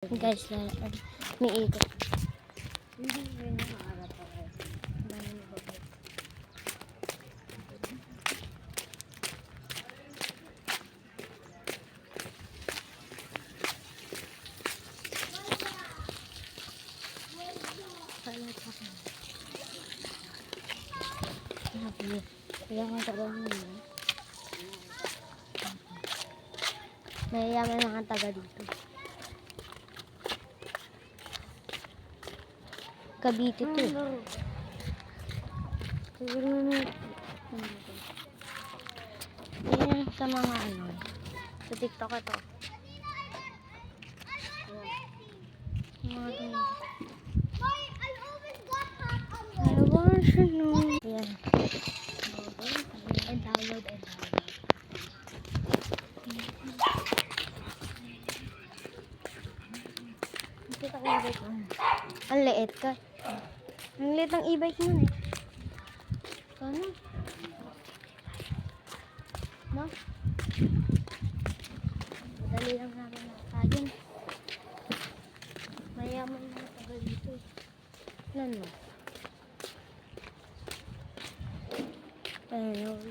Guys, may ikot. Hindi rin nakaharap ako. Kaya nga sa doon mo. Mayayaman mga taga dito. Cavite to. Siguro naman. Yan sa mga ano. Sa TikTok ito. Mga ganyan. I want to know. Yan. And download. Kita ko yung bike mo. Ang liit ka. Ang liit ng e-bike mo eh. Ano? No? Madali lang namin nakakain. Mayaman na tagal dito eh. Ilan mo? Ayun.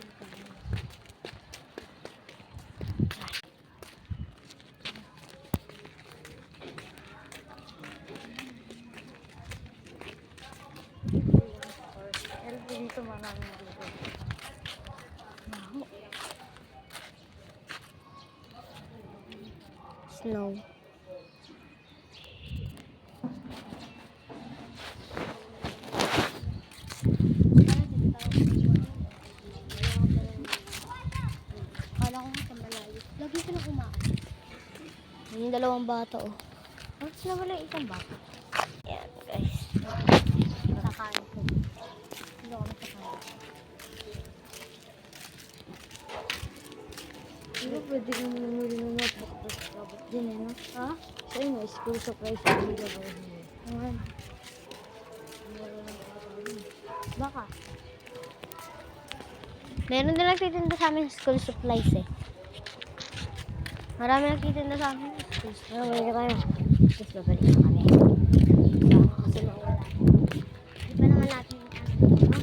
Dito maraming dito. Snow. Kala ko nga malayo. Lagi silang kumain. Yung dalawang bata oh. Oh, sila wala isang bata. Yan guys. Nakain ko. Hindi ako nakain. Hindi ba pwede kang namuli ng notebook tapos din eh, no? Ha? Sa'yo nga, school supplies sa mga ba? Ayan. Baka. Meron din nagtitinda sa amin school supplies eh. Marami nagtitinda sa amin school supplies. Balik tayo. Tapos babalik na kami. Kasi mawala. Di ba naman natin ano?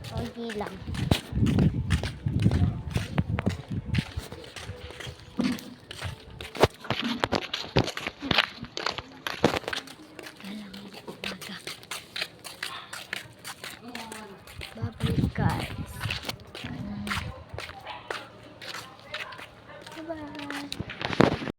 Konti lang.